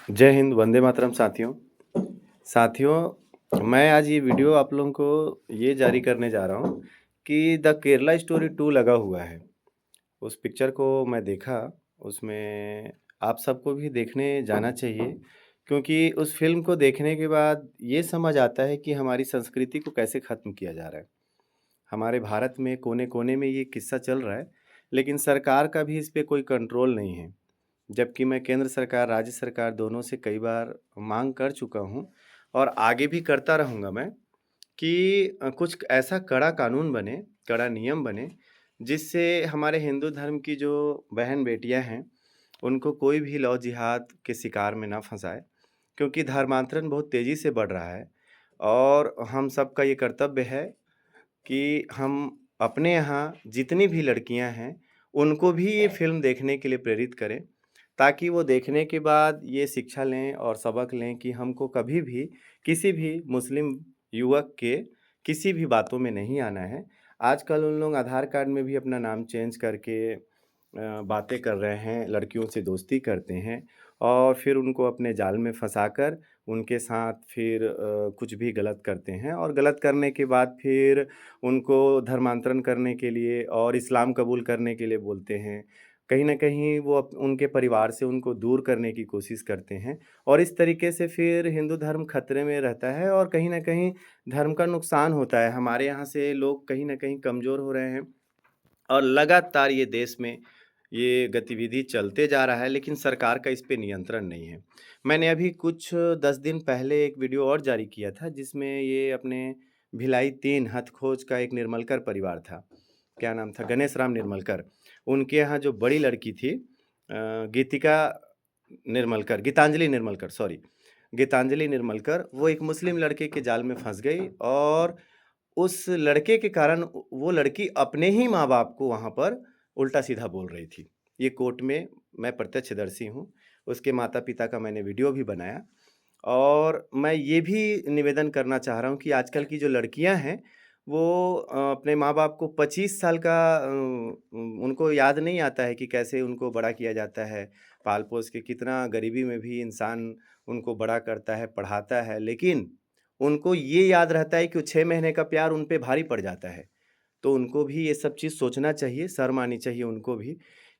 जय हिंद, वंदे मातरम साथियों। साथियों, मैं आज ये वीडियो आप लोगों को ये जारी करने जा रहा हूँ कि द केरला स्टोरी 2 लगा हुआ है। उस पिक्चर को मैं देखा, उसमें आप सबको भी देखने जाना चाहिए क्योंकि उस फ़िल्म को देखने के बाद ये समझ आता है कि हमारी संस्कृति को कैसे ख़त्म किया जा रहा है। हमारे भारत में कोने-कोने में ये किस्सा चल रहा है, लेकिन सरकार का भी इस पे कोई कंट्रोल नहीं है। जबकि मैं केंद्र सरकार, राज्य सरकार दोनों से कई बार माँग कर चुका हूँ और आगे भी करता रहूँगा मैं कि कुछ ऐसा कड़ा कानून बने, कड़ा नियम बने, जिससे हमारे हिंदू धर्म की जो बहन-बेटियाँ हैं, उनको कोई भी लव-जिहाद के शिकार में ना फँसाए। क्योंकि धर्मांतरण बहुत तेज़ी से बढ़ रहा है और हम सबका ये कर्तव्य है कि हम अपने यहाँ जितनी भी लड़कियाँ हैं, उनको भी ये फ़िल्म देखने के लिए प्रेरित करें, ताकि वो देखने के बाद ये शिक्षा लें और सबक लें कि हमको कभी भी किसी भी मुस्लिम युवक के किसी भी बातों में नहीं आना है। आजकल उन लोग आधार कार्ड में भी अपना नाम चेंज करके बातें कर रहे हैं, लड़कियों से दोस्ती करते हैं और फिर उनको अपने जाल में फँसाकर उनके साथ फिर कुछ भी गलत करते हैं और गलत करने के बाद फिर उनको धर्मांतरण करने के लिए और इस्लाम कबूल करने के लिए बोलते हैं। कहीं न कहीं वो उनके परिवार से उनको दूर करने की कोशिश करते हैं और इस तरीके से फिर हिंदू धर्म खतरे में रहता है और कहीं न कहीं धर्म का नुकसान होता है। हमारे यहाँ से लोग कहीं न कहीं कमज़ोर हो रहे हैं और लगातार ये देश में ये गतिविधि चलते जा रहा है, लेकिन सरकार का इस पे नियंत्रण नहीं है। मैंने अभी कुछ 10 दिन पहले एक वीडियो और जारी किया था, जिसमें ये अपने भिलाई 3 हथखोज का एक निर्मलकर परिवार था। क्या नाम था? गणेश राम निर्मलकर। उनके यहाँ जो बड़ी लड़की थी गीतिका निर्मलकर, गीतांजलि निर्मलकर, सॉरी। गीतांजलि निर्मलकर, वो एक मुस्लिम लड़के के जाल में फँस गई और उस लड़के के कारण वो लड़की अपने ही माँ-बाप को वहाँ पर उल्टा-सीधा बोल रही थी। ये कोर्ट में मैं प्रत्यक्षदर्शी हूँ। उसके माता-पिता का मैंने वीडियो भी बनाया और मैं ये भी निवेदन करना चाह रहा हूँ कि आजकल की जो लड़कियाँ हैं, वो अपने माँ-बाप को 25 साल का उनको याद नहीं आता है कि कैसे उनको बड़ा किया जाता है, पाल-पोस के कितना गरीबी में भी इंसान उनको बड़ा करता है, पढ़ाता है। लेकिन उनको ये याद रहता है कि वो 6 महीने का प्यार उन पे भारी पड़ जाता है। तो उनको भी ये सब चीज़ सोचना चाहिए, शर्म आनी चाहिए उनको भी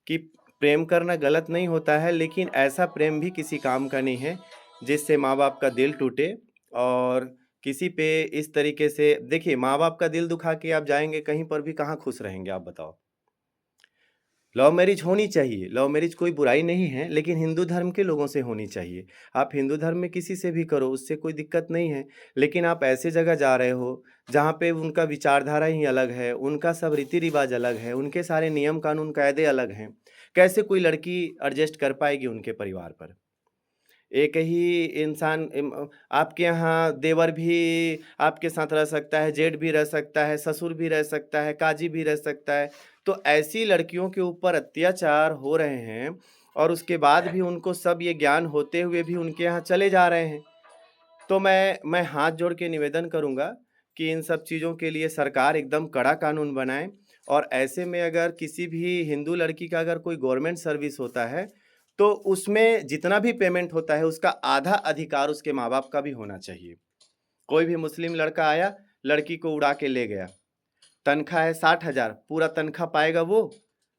कि प्रेम करना गलत नहीं होता है, लेकिन ऐसा प्रेम भी किसी काम का नहीं है, जिससे माँ-बाप का दिल टूटे और किसी पे इस तरीके से देखिए, माँ-बाप का दिल दुखा के आप जाएँगे कहीं पर भी कहाँ खुश रहेंगे आप बताओ? लव मैरिज होनी चाहिए, लव मैरिज कोई बुराई नहीं है, लेकिन हिंदू धर्म के लोगों से होनी चाहिए। आप हिंदू धर्म में किसी से भी करो, उससे कोई दिक्कत नहीं है। लेकिन आप ऐसे जगह जा रहे हो, जहाँ पे उनका विचारधारा ही अलग है, उनका सब रीति-रिवाज अलग है, उनके सारे नियम कानून कायदे अलग हैं। कैसे कोई लड़की एडजस्ट कर पाएगी उनके परिवार पर? एक ही इंसान आपके यहाँ देवर भी आपके साथ रह सकता है, जेठ भी रह सकता है, ससुर भी रह सकता है, काजी भी रह सकता है। तो ऐसी लड़कियों के ऊपर अत्याचार हो रहे हैं और उसके बाद भी उनको सब ये ज्ञान होते हुए भी उनके यहाँ चले जा रहे हैं। तो मैं हाथ जोड़ के निवेदन करूँगा कि इन सब चीज़ों के लिए सरकार एकदम कड़ा कानून बनाए और ऐसे में अगर किसी भी हिंदू लड़की का अगर कोई गवर्नमेंट सर्विस होता है, तो उसमें जितना भी पेमेंट होता है, उसका आधा अधिकार उसके माँ-बाप का भी होना चाहिए। कोई भी मुस्लिम लड़का आया, लड़की को उड़ा के ले गया। तनख्वाह है 60,000 पूरा तनख्वाह पाएगा वो?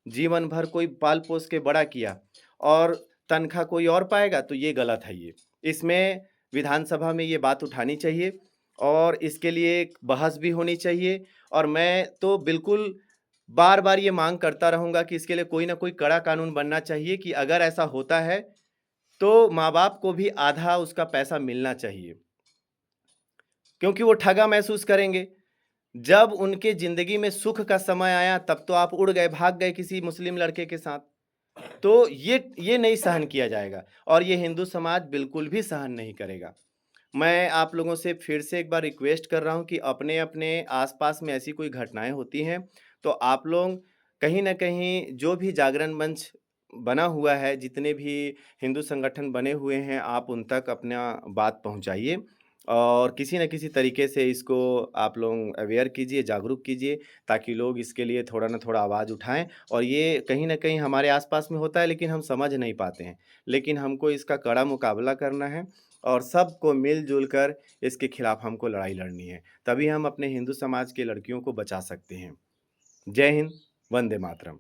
जीवन भर कोई पाल-पोस के बड़ा किया और तनख्वाह कोई और पाएगा, तो ये गलत है ये। इसमें विधानसभा में ये बात उठानी चाहिए और इसके लिए एक बहस भी होनी चाहिए और मैं तो बिल्कुल बार-बार ये माँग करता रहूँगा कि इसके लिए कोई न कोई कड़ा कानून बनना चाहिए कि अगर ऐसा होता है, तो माँ-बाप को भी आधा उसका पैसा मिलना चाहिए। क्योंकि वो ठगा महसूस करेंगे। जब उनके ज़िंदगी में सुख का समय आया तब तो आप उड़ गए, भाग गए किसी मुस्लिम लड़के के साथ। तो ये नहीं सहन किया जाएगा और ये हिंदू समाज बिल्कुल भी सहन नहीं करेगा। मैं आप लोगों से फिर से एक बार रिक्वेस्ट कर रहा हूँ कि अपने-अपने आस-पास में ऐसी कोई घटनाएँ होती हैं, तो आप लोग कहीं न कहीं जो भी जागरण मंच बना हुआ है, जितने भी हिंदू संगठन बने हुए हैं, आप उन तक अपना बात पहुँचाइए और किसी न किसी तरीके से इसको आप लोग अवेयर कीजिए, जागरूक कीजिए, ताकि लोग इसके लिए थोड़ा ना थोड़ा आवाज़ उठाएँ और ये कहीं न कहीं हमारे आस-पास में होता है, लेकिन हम समझ नहीं पाते हैं। लेकिन हमको इसका कड़ा मुकाबला करना है और सबको मिल-जुल कर इसके खिलाफ हमको लड़ाई लड़नी है। तभी हम अपने हिंदू समाज के लड़कियों को बचा सकते हैं। जय हिंद, वंदे मातरम।